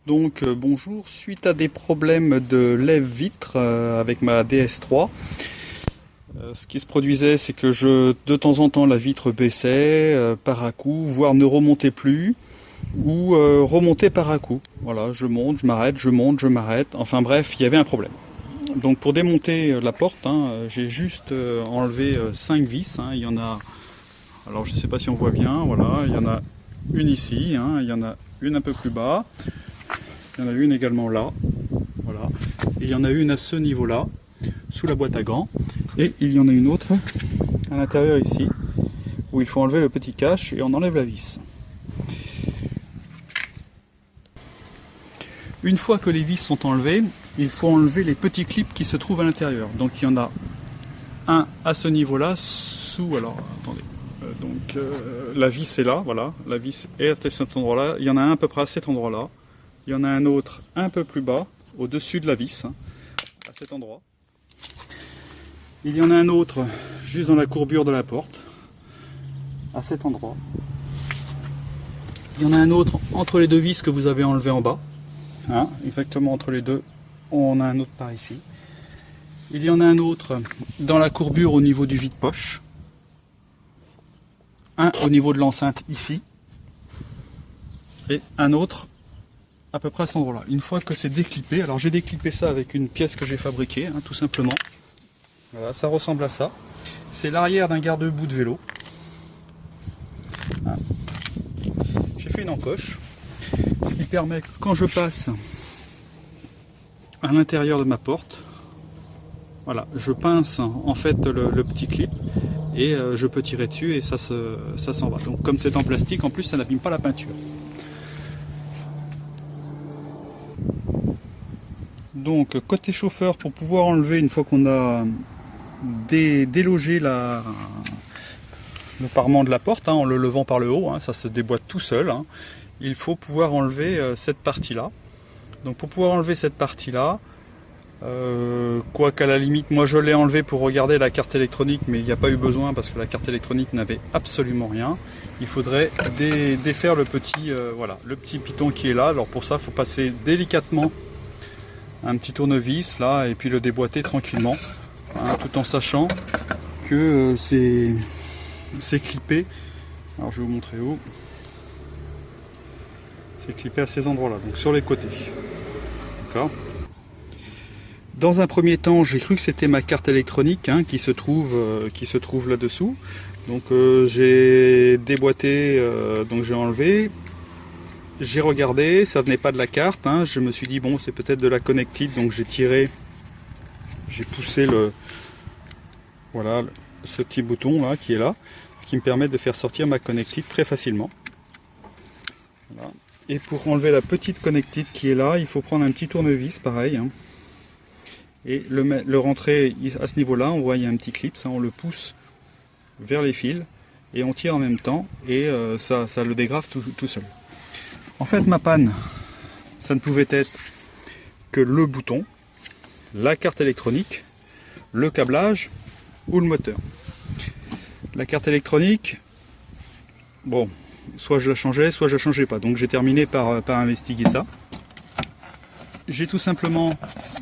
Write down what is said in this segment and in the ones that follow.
Donc bonjour, suite à des problèmes de lève-vitre avec ma DS3, ce qui se produisait c'est que de temps en temps la vitre baissait par à coup, voire ne remontait plus, ou remontait par à coup. Voilà, je monte, je m'arrête, je monte, je m'arrête, enfin bref, il y avait un problème. Donc pour démonter la porte, j'ai juste enlevé 5 vis, il y en a, alors je ne sais pas si on voit bien, voilà, il y en a une ici, il y en a une un peu plus bas. Il y en a une également là, voilà. Et il y en a une à ce niveau-là, sous la boîte à gants. Et il y en a une autre à l'intérieur ici, où il faut enlever le petit cache et on enlève la vis. Une fois que les vis sont enlevées, il faut enlever les petits clips qui se trouvent à l'intérieur. Donc il y en a un à ce niveau-là, sous... Alors, attendez. La vis est là, voilà. La vis est à cet endroit-là. Il y en a un à peu près à cet endroit-là. Il y en a un autre un peu plus bas, au-dessus de la vis, à cet endroit. Il y en a un autre juste dans la courbure de la porte, à cet endroit. Il y en a un autre entre les deux vis que vous avez enlevé en bas. Exactement entre les deux, on a un autre par ici. Il y en a un autre dans la courbure au niveau du vide-poche. Un au niveau de l'enceinte ici. Et un autre à peu près à cet endroit-là. Une fois que c'est déclippé, alors j'ai déclippé ça avec une pièce que j'ai fabriquée, tout simplement. Voilà, ça ressemble à ça. C'est l'arrière d'un garde-boue de vélo. J'ai fait une encoche, ce qui permet que quand je passe à l'intérieur de ma porte, voilà, je pince en fait le petit clip et je peux tirer dessus et ça s'en va. Donc comme c'est en plastique, en plus ça n'abîme pas la peinture. Donc côté chauffeur, pour pouvoir enlever une fois qu'on a délogé le parement de la porte, en le levant par le haut, ça se déboîte tout seul, il faut pouvoir enlever cette partie-là. Donc pour pouvoir enlever cette partie-là, quoi qu'à la limite, moi je l'ai enlevé pour regarder la carte électronique, mais il n'y a pas eu besoin parce que la carte électronique n'avait absolument rien. Il faudrait défaire le petit piton qui est là. Alors pour ça, il faut passer délicatement un petit tournevis là et puis le déboîter tranquillement, tout en sachant que c'est clippé. Alors je vais vous montrer où. C'est clippé à ces endroits là, donc sur les côtés. D'accord. Dans un premier temps, j'ai cru que c'était ma carte électronique qui se trouve là-dessous. Donc j'ai déboîté, donc j'ai enlevé. J'ai regardé, ça venait pas de la carte, je me suis dit bon c'est peut-être de la connectique, donc j'ai tiré, j'ai poussé ce petit bouton là qui est là, ce qui me permet de faire sortir ma connectique très facilement. Voilà. Et pour enlever la petite connectique qui est là, il faut prendre un petit tournevis pareil, et le rentrer à ce niveau là, on voit il y a un petit clip, ça on le pousse vers les fils et on tire en même temps et ça le dégrave tout seul. En fait, ma panne, ça ne pouvait être que le bouton, la carte électronique, le câblage ou le moteur. La carte électronique, bon, soit je la changeais, soit je la changeais pas. Donc j'ai terminé par investiguer ça. J'ai tout simplement,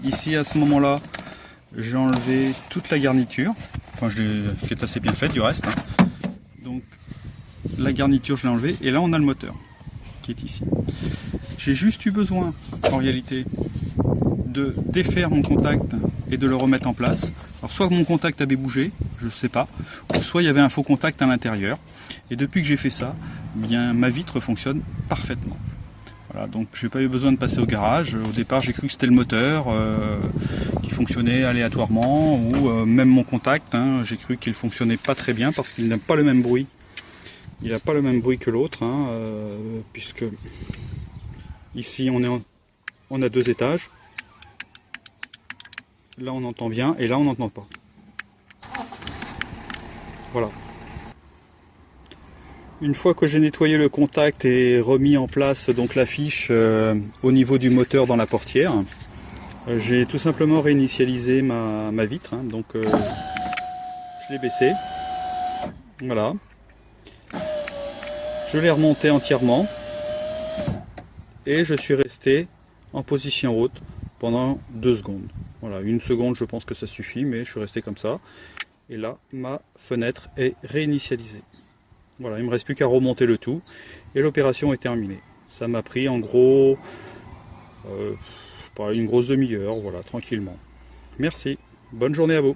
ici à ce moment-là, j'ai enlevé toute la garniture, qui est assez bien faite du reste. Donc la garniture, je l'ai enlevée, et là on a le moteur qui est ici. J'ai juste eu besoin, en réalité, de défaire mon contact et de le remettre en place. Alors soit mon contact avait bougé, je ne sais pas, ou soit il y avait un faux contact à l'intérieur. Et depuis que j'ai fait ça, bien ma vitre fonctionne parfaitement. Voilà, donc j'ai pas eu besoin de passer au garage. Au départ, j'ai cru que c'était le moteur qui fonctionnait aléatoirement, ou même mon contact. J'ai cru qu'il fonctionnait pas très bien parce qu'il n'a pas le même bruit. Il n'a pas le même bruit que l'autre, puisque ici on a 2 étages. Là on entend bien et là on n'entend pas. Voilà. Une fois que j'ai nettoyé le contact et remis en place donc la fiche au niveau du moteur dans la portière, j'ai tout simplement réinitialisé ma vitre. Donc je l'ai baissée. Voilà. Je l'ai remonté entièrement et je suis resté en position haute pendant 2 secondes. Voilà, 1 seconde je pense que ça suffit, mais je suis resté comme ça. Et là, ma fenêtre est réinitialisée. Voilà, il ne me reste plus qu'à remonter le tout et l'opération est terminée. Ça m'a pris en gros une grosse demi-heure, voilà, tranquillement. Merci, bonne journée à vous.